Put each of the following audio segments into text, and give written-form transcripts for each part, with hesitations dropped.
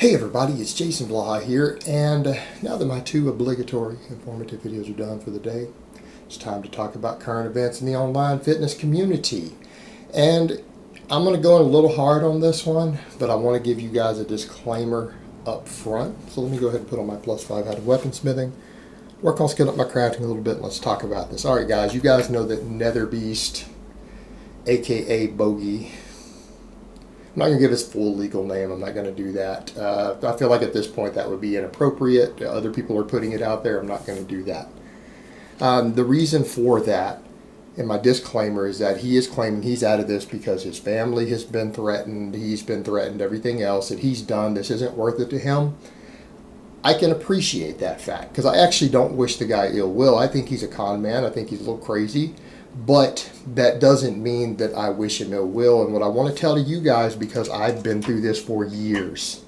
Hey everybody, it's Jason Blaha here, and now that my two obligatory informative videos are done for the day, it's time to talk about current events in the online fitness community. And I'm going to go in a little hard on this one, but I want to give you guys a disclaimer up front. So let me go ahead and put on my +5 out of weaponsmithing, work on skilling up my crafting a little bit, and let's talk about this. Alright guys, you guys know that Netherbeast, aka Bogey, I'm not going to give his full legal name. I'm not going to do that. I feel like at this point that would be inappropriate. Other people are putting it out there. I'm not going to do that. The reason for that, and my disclaimer, is that he is claiming he's out of this because his family has been threatened. He's been threatened, everything else that he's done. This isn't worth it to him. I can appreciate that fact because I actually don't wish the guy ill will. I think he's a con man. I think he's a little crazy. But that doesn't mean that I wish him ill will. And what I want to tell you guys, because I've been through this for years,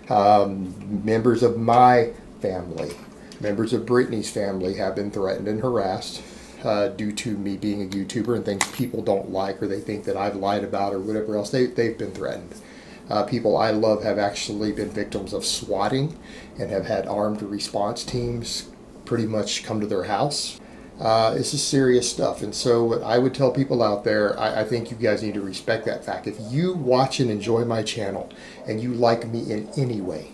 members of my family, members of Brittany's family have been threatened and harassed due to me being a YouTuber and things people don't like or they think that I've lied about or whatever else. They've been threatened. People I love have actually been victims of swatting and have had armed response teams pretty much come to their house. This is serious stuff, and so what I would tell people out there, I think you guys need to respect that fact. If you watch and enjoy my channel and you like me in any way,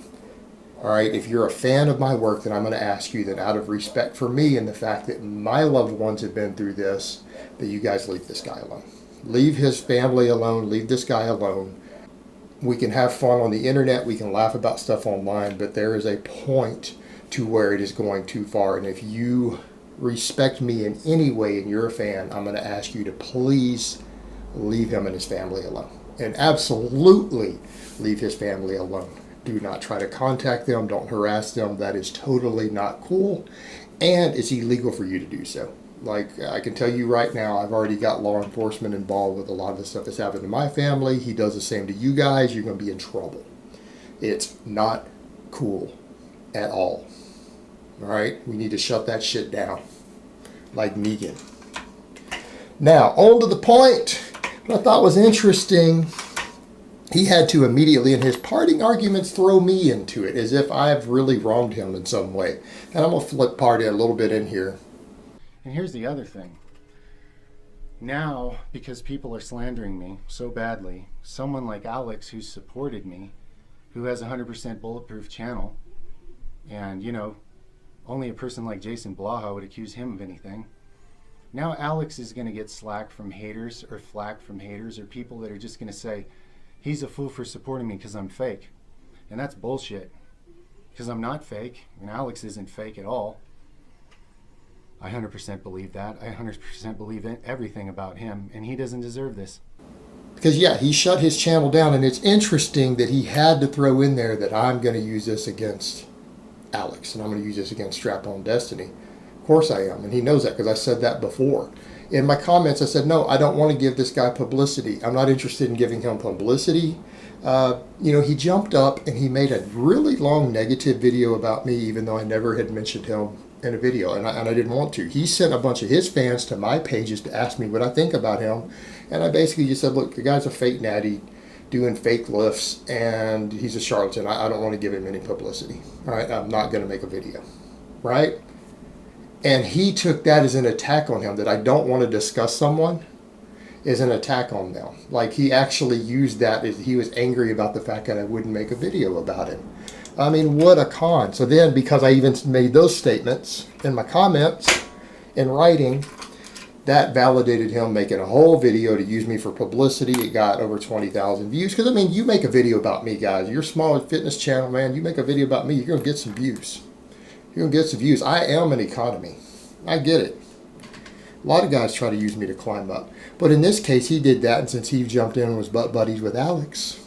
alright, if you're a fan of my work, then I'm going to ask you that out of respect for me and the fact that my loved ones have been through this, that you guys leave this guy alone. Leave his family alone, leave this guy alone. We can have fun on the internet, we can laugh about stuff online, but there is a point to where it is going too far, and if you respect me in any way and you're a fan, I'm going to ask you to please leave him and his family alone. And absolutely leave his family alone. Do not try to contact them. Don't harass them. That is totally not cool. And it's illegal for you to do so. Like, I can tell you right now, I've already got law enforcement involved with a lot of the stuff that's happened to my family. He does the same to you guys. You're going to be in trouble. It's not cool at all. Alright, we need to shut that shit down. Like Negan. Now, on to the point. What I thought was interesting, he had to immediately, in his parting arguments, throw me into it, as if I've really wronged him in some way. And I'm going to flip party a little bit in here. And here's the other thing. Now, because people are slandering me so badly, someone like Alex, who supported me, who has a 100% bulletproof channel, and, you know, only a person like Jason Blaha would accuse him of anything. Now Alex is going to get slack from haters or flack from haters or people that are just going to say, he's a fool for supporting me because I'm fake. And that's bullshit. Because I'm not fake, and Alex isn't fake at all. I 100% believe that. I 100% believe in everything about him, and he doesn't deserve this. Because yeah, he shut his channel down, and it's interesting that he had to throw in there that I'm going to use this against Alex, and I'm going to use this against AlphaDestiny. Of course I am, and he knows that because I said that before. In my comments I said, no, I don't want to give this guy publicity. I'm not interested in giving him publicity. He jumped up and he made a really long negative video about me, even though I never had mentioned him in a video, and I didn't want to. He sent a bunch of his fans to my pages to ask me what I think about him, and I basically just said, look, the guy's a fake natty doing fake lifts, and he's a charlatan. I don't want to give him any publicity. All right, I'm not going to make a video, right? And he took that as an attack on him, that I don't want to discuss someone is an attack on them. Like, he actually used that as he was angry about the fact that I wouldn't make a video about him. I mean, what a con. So then, because I even made those statements in my comments in writing, that validated him making a whole video to use me for publicity. It got over 20,000 views. Because, I mean, you make a video about me, guys. You're a small fitness channel, man. You make a video about me, you're going to get some views. You're going to get some views. I am an economy. I get it. A lot of guys try to use me to climb up. But in this case, he did that. And since he jumped in and was butt buddies with Alex,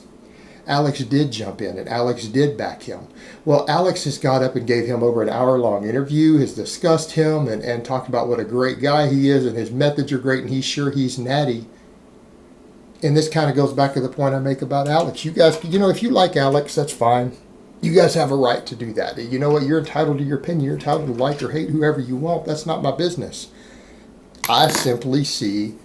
Alex did jump in, and Alex did back him. Well, Alex has got up and gave him over an hour-long interview, has discussed him, and talked about what a great guy he is, and his methods are great, and he's sure he's natty. And this kind of goes back to the point I make about Alex. You guys, if you like Alex, that's fine. You guys have a right to do that. You know what? You're entitled to your opinion. You're entitled to like or hate whoever you want. That's not my business. I simply see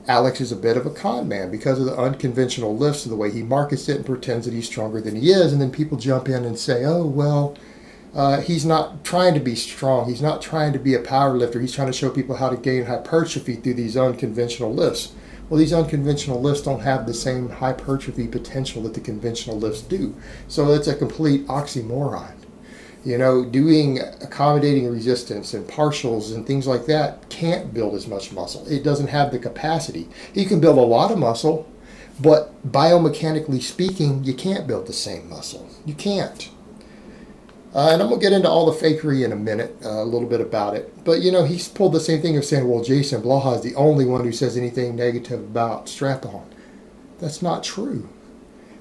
Alex is a bit of a con man because of the unconventional lifts, and the way he markets it and pretends that he's stronger than he is. And then people jump in and say, oh, well, he's not trying to be strong. He's not trying to be a power lifter. He's trying to show people how to gain hypertrophy through these unconventional lifts. Well, these unconventional lifts don't have the same hypertrophy potential that the conventional lifts do. So it's a complete oxymoron. You know, doing accommodating resistance and partials and things like that can't build as much muscle. It doesn't have the capacity. You can build a lot of muscle, but biomechanically speaking, you can't build the same muscle. You can't. And I'm going to get into all the fakery in a minute, a little bit about it. But, you know, he's pulled the same thing of saying, well, Jason Blaha is the only one who says anything negative about strap-on. That's not true.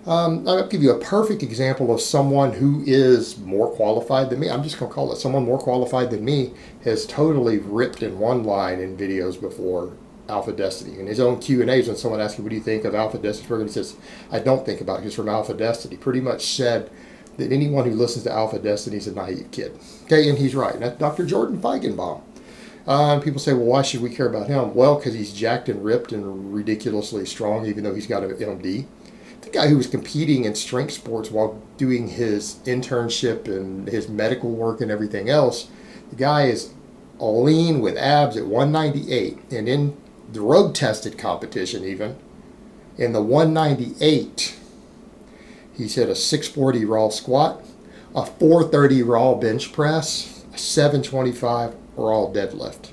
I'll give you a perfect example of someone who is more qualified than me. I'm just going to call it someone more qualified than me has totally ripped in one line in videos before AlphaDestiny. In his own Q&As, when someone asks him, what do you think of AlphaDestiny? He says, I don't think about it. He's from AlphaDestiny. Pretty much said that anyone who listens to AlphaDestiny is a naive kid. Okay, and he's right. And that's Dr. Jordan Feigenbaum. People say, well, why should we care about him? Well, because he's jacked and ripped and ridiculously strong, even though he's got an MD. The guy who was competing in strength sports while doing his internship and his medical work and everything else, the guy is lean with abs at 198. And in the road tested competition even, in the 198, he's hit a 640 raw squat, a 430 raw bench press, a 725 raw deadlift.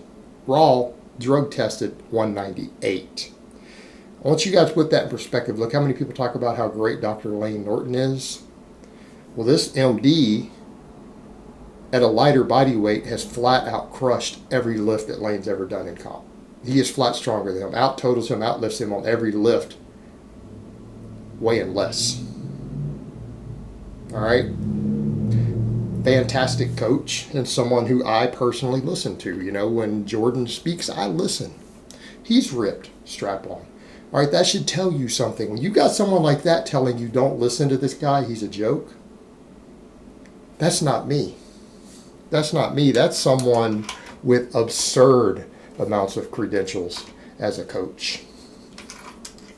Raw, drug tested, 198. I want you guys to put that in perspective. Look how many people talk about how great Dr. Lane Norton is. Well, this MD at a lighter body weight has flat out crushed every lift that Lane's ever done in comp. He is flat stronger than him, out totals him, outlifts him on every lift, weighing less. All right? Fantastic coach and someone who I personally listen to. You know, when Jordan speaks, I listen. He's ripped, strap on. All right, that should tell you something. When you got someone like that telling you don't listen to this guy, he's a joke, that's not me. That's not me. That's someone with absurd amounts of credentials as a coach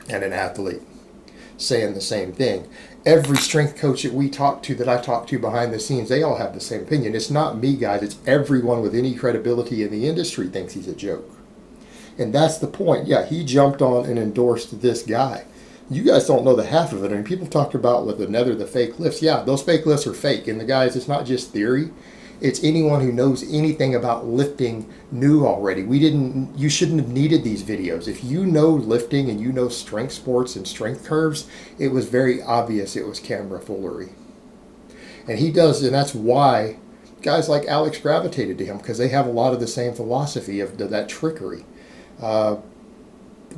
and an athlete saying the same thing. Every strength coach that we talk to, that I talk to behind the scenes, they all have the same opinion. It's not me, guys. It's everyone with any credibility in the industry thinks he's a joke. And that's the point. Yeah, he jumped on and endorsed this guy. You guys don't know the half of it. I mean, people talked about with the fake lifts. Yeah, those fake lifts are fake. And the guys, it's not just theory. It's anyone who knows anything about lifting knew already. You shouldn't have needed these videos. If you know lifting and you know strength sports and strength curves, it was very obvious it was camera foolery. And he does, and that's why guys like Alex gravitated to him, because they have a lot of the same philosophy of that trickery. The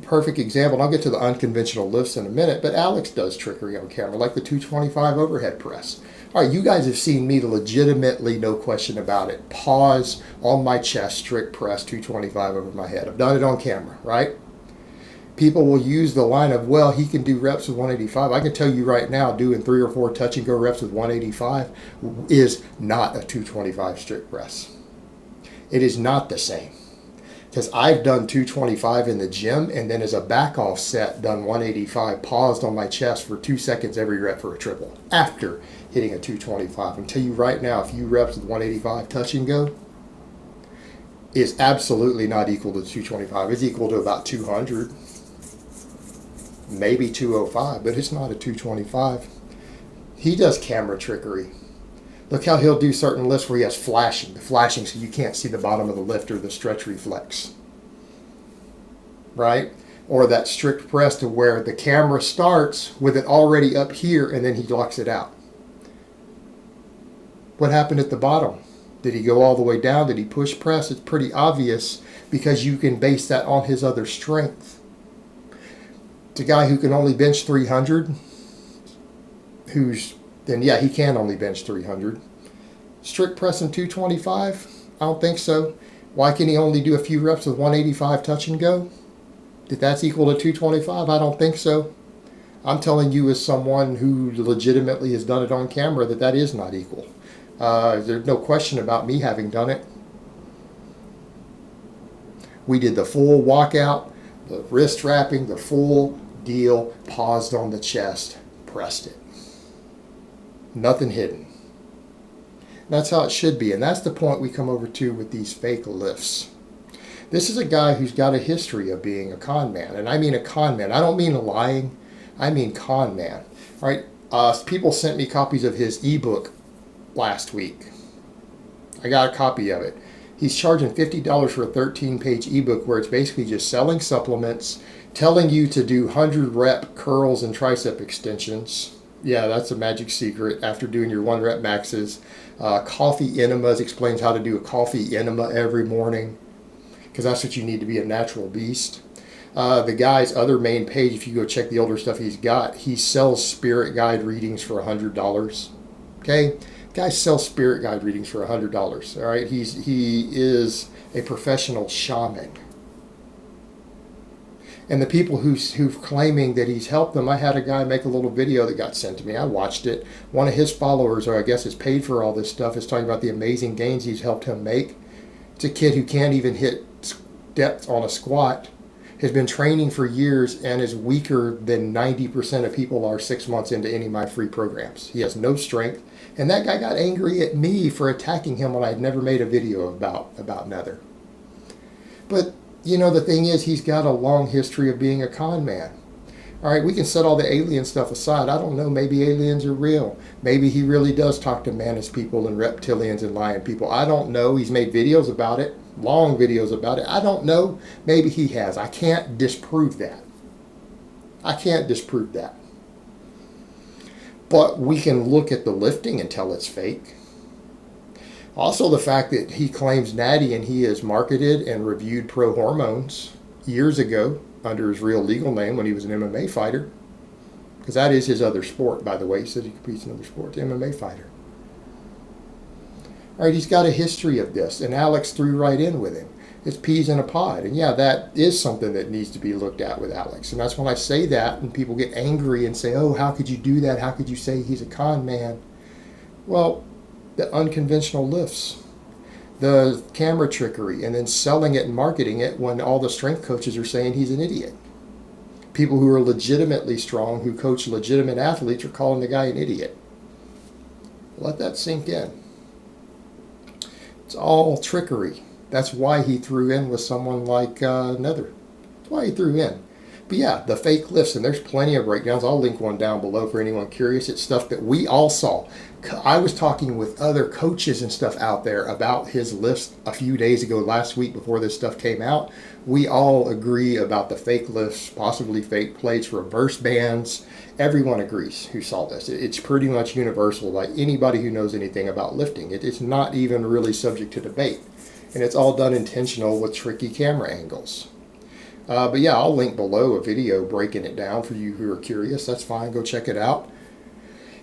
perfect example, and I'll get to the unconventional lifts in a minute, but Alex does trickery on camera, like the 225 overhead press. All right, you guys have seen me legitimately, no question about it, pause on my chest, strict press 225 over my head. I've done it on camera, right? People will use the line of, well, he can do reps with 185. I can tell you right now, doing 3 or 4 touch and go reps with 185 is not a 225 strict press. It is not the same. Because I've done 225 in the gym, and then as a back off set, done 185, paused on my chest for 2 seconds every rep for a triple after hitting a 225. I can tell you right now, a few reps with 185 touch and go is absolutely not equal to 225. It's equal to about 200, maybe 205, but it's not a 225. He does camera trickery. Look how he'll do certain lifts where he has flashing so you can't see the bottom of the lift or the stretch reflex. Right? Or that strict press to where the camera starts with it already up here and then he locks it out. What happened at the bottom? Did he go all the way down? Did he push press? It's pretty obvious because you can base that on his other strength. It's a guy who can only bench 300, then yeah, he can only bench 300. Strict pressing 225? I don't think so. Why can he only do a few reps with 185 touch and go? If that's equal to 225, I don't think so. I'm telling you as someone who legitimately has done it on camera that is not equal. There's no question about me having done it. We did the full walkout, The wrist wrapping, the full deal, paused on the chest, pressed it. Nothing hidden. That's how it should be, and that's the point we come over to with these fake lifts. This is a guy who's got a history of being a con man, and I mean a con man. I don't mean lying, I mean con man. All right, people sent me copies of his ebook last week. I got a copy of it. He's charging $50 for a 13-page ebook where it's basically just selling supplements, telling you to do 100-rep curls and tricep extensions. Yeah, that's a magic secret after doing your 1-rep maxes. Coffee enemas, explains how to do a coffee enema every morning, because that's what you need to be a natural beast. The guy's other main page, if you go check the older stuff he's got, he sells spirit guide readings for $100. Okay? Guy sells spirit guide readings for $100. All right? He is a professional shaman. And the people who's claiming that he's helped them, I had a guy make a little video that got sent to me. I watched it. One of his followers, or I guess is paid for all this stuff, is talking about the amazing gains he's helped him make. It's a kid who can't even hit depth on a squat, has been training for years, and is weaker than 90% of people are 6 months into any of my free programs. He has no strength. And that guy got angry at me for attacking him when I had never made a video about Nether. But you know, the thing is, he's got a long history of being a con man. All right, we can set all the alien stuff aside. I don't know, maybe aliens are real. Maybe he really does talk to mantis people and reptilians and lion people. I don't know. He's made videos about it, long videos about it. I don't know. Maybe he has. I can't disprove that. I can't disprove that. But we can look at the lifting and tell it's fake. Also, the fact that he claims Natty and he has marketed and reviewed pro hormones years ago under his real legal name when he was an MMA fighter. Because that is his other sport, by the way. He said he competes in other sports, MMA fighter. All right, he's got a history of this, and Alex threw right in with him. It's peas in a pod. And yeah, that is something that needs to be looked at with Alex. And that's when I say that, and people get angry and say, oh, how could you do that? How could you say he's a con man? Well, the unconventional lifts, the camera trickery, and then selling it and marketing it when all the strength coaches are saying he's an idiot. People who are legitimately strong, who coach legitimate athletes, are calling the guy an idiot. Let that sink in. It's all trickery. That's why he threw in with someone like Nether. That's why he threw in. But yeah, the fake lifts, and there's plenty of breakdowns. I'll link one down below for anyone curious. It's stuff that we all saw. I was talking with other coaches and stuff out there about his lifts a few days ago, last week, before this stuff came out. We all agree about the fake lifts, possibly fake plates, reverse bands. Everyone agrees who saw this. It's pretty much universal. Like anybody who knows anything about lifting, it's not even really subject to debate. And it's all done intentional with tricky camera angles. But yeah, I'll link below a video breaking it down for you who are curious. That's fine. Go check it out.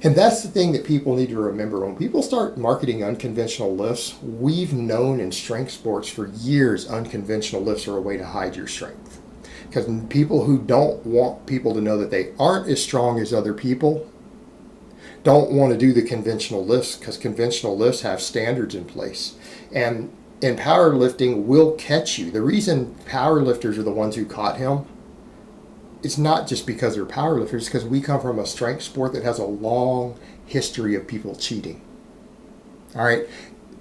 And that's the thing that people need to remember. When people start marketing unconventional lifts, we've known in strength sports for years unconventional lifts are a way to hide your strength. Because people who don't want people to know that they aren't as strong as other people don't want to do the conventional lifts, because conventional lifts have standards in place. And in powerlifting, will catch you. The reason powerlifters are the ones who caught him, it's not just because they're powerlifters, it's because we come from a strength sport that has a long history of people cheating. All right,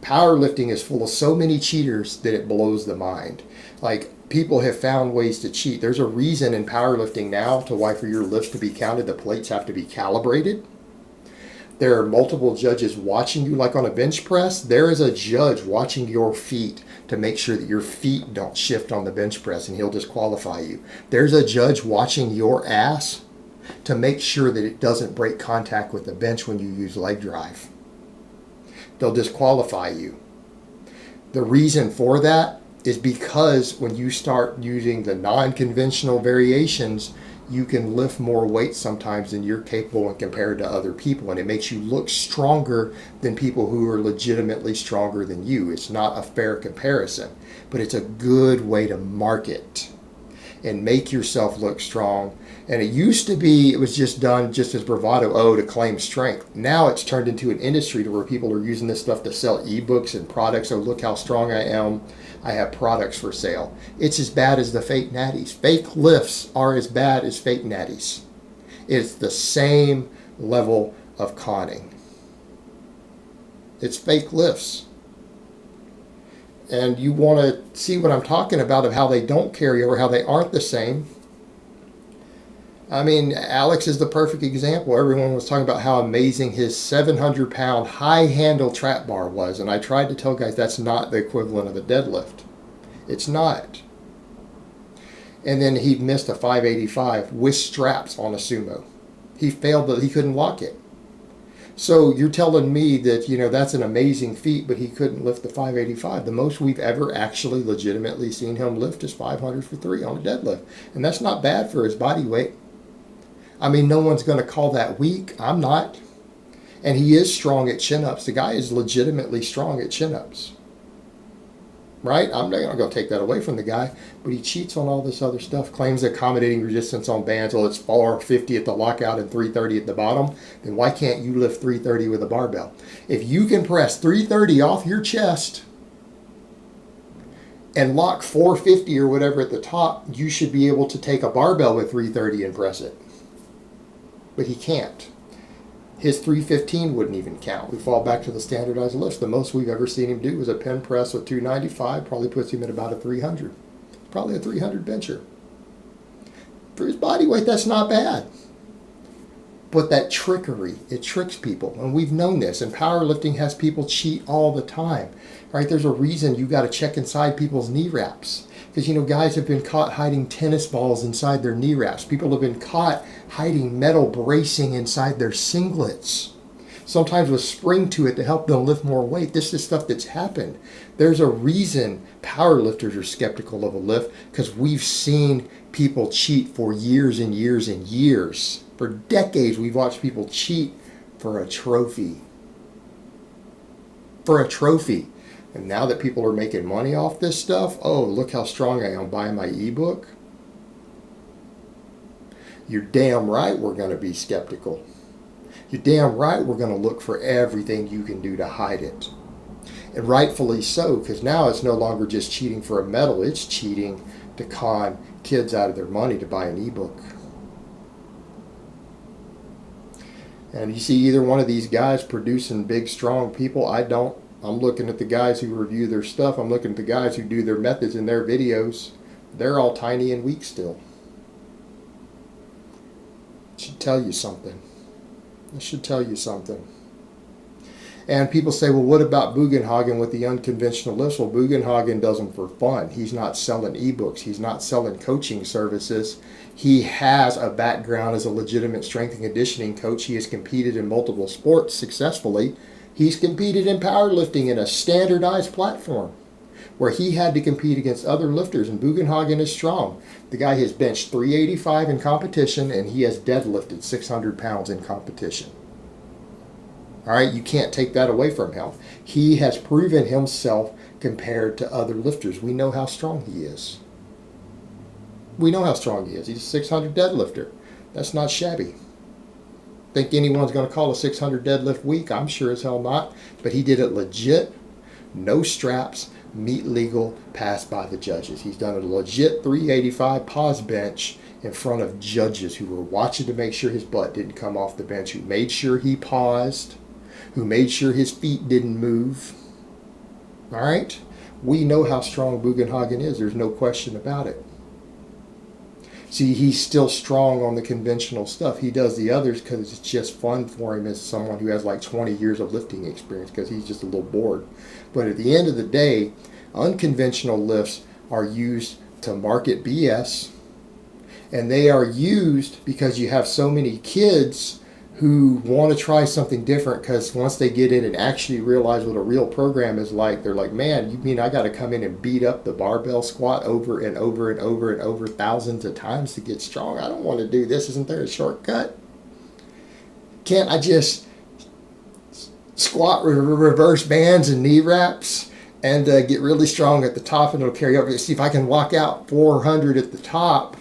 powerlifting is full of so many cheaters that it blows the mind. Like, people have found ways to cheat. There's a reason in powerlifting now to why for your lifts to be counted, the plates have to be calibrated. There are multiple judges watching you, like on a bench press. There is a judge watching your feet to make sure that your feet don't shift on the bench press, and he'll disqualify you. There's a judge watching your ass to make sure that it doesn't break contact with the bench when you use leg drive. They'll disqualify you. The reason for that is because when you start using the non-conventional variations, you can lift more weight sometimes than you're capable when compared to other people, and it makes you look stronger than people who are legitimately stronger than you. It's not a fair comparison, but it's a good way to market. and make yourself look strong. And it used to be, it was just done just as bravado, to claim strength. Now it's turned into an industry to where people are using this stuff to sell ebooks and products. Oh, look how strong I am. I have products for sale. It's as bad as the fake natties. Fake lifts are as bad as fake natties. It's the same level of conning. It's fake lifts. And you want to see what I'm talking about of how they don't carry over, how they aren't the same. I mean, Alex is the perfect example. Everyone was talking about how amazing his 700-pound high-handle trap bar was. And I tried to tell guys that's not the equivalent of a deadlift. It's not. And then he missed a 585 with straps on a sumo. He failed, but he couldn't lock it. So you're telling me that, that's an amazing feat, but he couldn't lift the 585. The most we've ever actually legitimately seen him lift is 500 for 3 on a deadlift. And that's not bad for his body weight. I mean, no one's going to call that weak. I'm not. And he is strong at chin-ups. The guy is legitimately strong at chin-ups. Right? I'm not going to take that away from the guy, but he cheats on all this other stuff, claims accommodating resistance on bands. Well, it's 450 at the lockout and 330 at the bottom. Then why can't you lift 330 with a barbell? If you can press 330 off your chest and lock 450 or whatever at the top, you should be able to take a barbell with 330 and press it. But he can't. His 315 wouldn't even count. We fall back to the standardized lifts. The most we've ever seen him do was a pen press with 295. Probably puts him at about a 300. Probably a 300 bencher. For his body weight, that's not bad. But that trickery, it tricks people. And we've known this. And powerlifting has people cheat all the time. Right? There's a reason you got to check inside people's knee wraps. Because, guys have been caught hiding tennis balls inside their knee wraps. People have been caught hiding metal bracing inside their singlets. Sometimes with spring to it to help them lift more weight. This is stuff that's happened. There's a reason powerlifters are skeptical of a lift, because we've seen people cheat for years and years and years. For decades, we've watched people cheat for a trophy. For a trophy. And now that people are making money off this stuff, oh, look how strong I am, buying my ebook. You're damn right we're going to be skeptical. You're damn right we're going to look for everything you can do to hide it. And rightfully so, because now it's no longer just cheating for a medal, it's cheating to con kids out of their money to buy an ebook. And you see either one of these guys producing big, strong people. I don't. I'm looking at the guys who review their stuff. I'm looking at the guys who do their methods in their videos. They're all tiny and weak still. It should tell you something. It should tell you something. And people say, well, what about Bugenhagen with the unconventional lifts? Well, Bugenhagen does them for fun. He's not selling ebooks. He's not selling coaching services. He has a background as a legitimate strength and conditioning coach. He has competed in multiple sports successfully. He's competed in powerlifting in a standardized platform where he had to compete against other lifters, and Bugenhagen is strong. The guy has benched 385 in competition, and he has deadlifted 600 pounds in competition. All right, you can't take that away from him. He has proven himself compared to other lifters. We know how strong he is. We know how strong he is. He's a 600 deadlifter. That's not shabby. Think anyone's going to call a 600 deadlift weak? I'm sure as hell not. But he did it legit, no straps, meet legal, passed by the judges. He's done a legit 385 pause bench in front of judges who were watching to make sure his butt didn't come off the bench, who made sure he paused, who made sure his feet didn't move. All right? We know how strong Bugenhagen is. There's no question about it. See, he's still strong on the conventional stuff. He does the others because it's just fun for him as someone who has like 20 years of lifting experience, because he's just a little bored. But at the end of the day, unconventional lifts are used to market BS. And they are used because you have so many kids who want to try something different, because once they get in and actually realize what a real program is like, they're like, man, you mean I got to come in and beat up the barbell squat over and over and over and over thousands of times to get strong? I don't want to do this. Isn't there a shortcut? Can't I just squat reverse bands and knee wraps and get really strong at the top, and it'll carry over. See if I can walk out 400 at the top.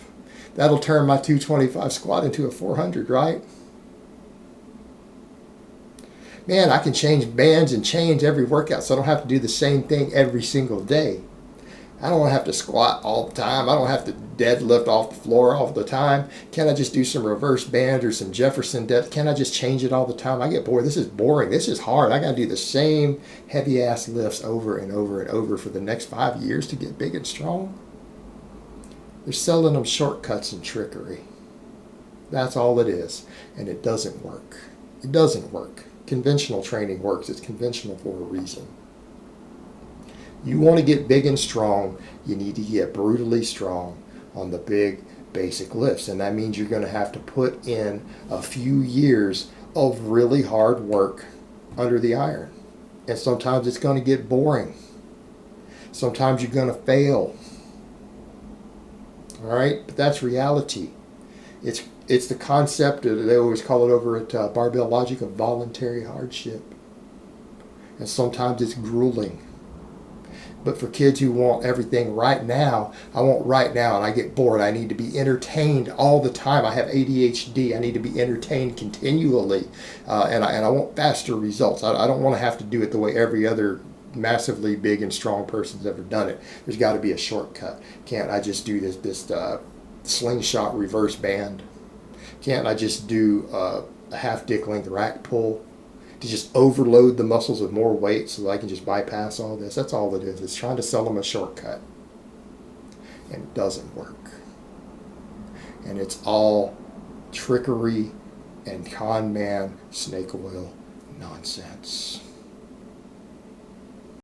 That'll turn my 225 squat into a 400, right? Man, I can change bands and change every workout, so I don't have to do the same thing every single day. I don't have to squat all the time. I don't have to deadlift off the floor all the time. Can I just do some reverse band or some Jefferson deadlift? Can I just change it all the time? I get bored. This is boring. This is hard. I got to do the same heavy ass lifts over and over and over for the next 5 years to get big and strong. They're selling them shortcuts and trickery. That's all it is. And it doesn't work. It doesn't work. Conventional training works. It's conventional for a reason. You want to get big and strong, you need to get brutally strong on the big basic lifts. And that means you're going to have to put in a few years of really hard work under the iron. And sometimes it's going to get boring. Sometimes you're going to fail. All right? But that's reality. It's the concept, they always call it over at Barbell Logic, of voluntary hardship. And sometimes it's grueling. But for kids who want everything right now, I want right now, and I get bored. I need to be entertained all the time. I have ADHD. I need to be entertained continually, and I want faster results. I don't want to have to do it the way every other massively big and strong person's ever done it. There's got to be a shortcut. Can't I just do this slingshot reverse band? Can't I just do a half dick length rack pull? To just overload the muscles with more weight so that I can just bypass all this. That's all it is. It's trying to sell them a shortcut. And it doesn't work. And it's all trickery and con man, snake oil nonsense.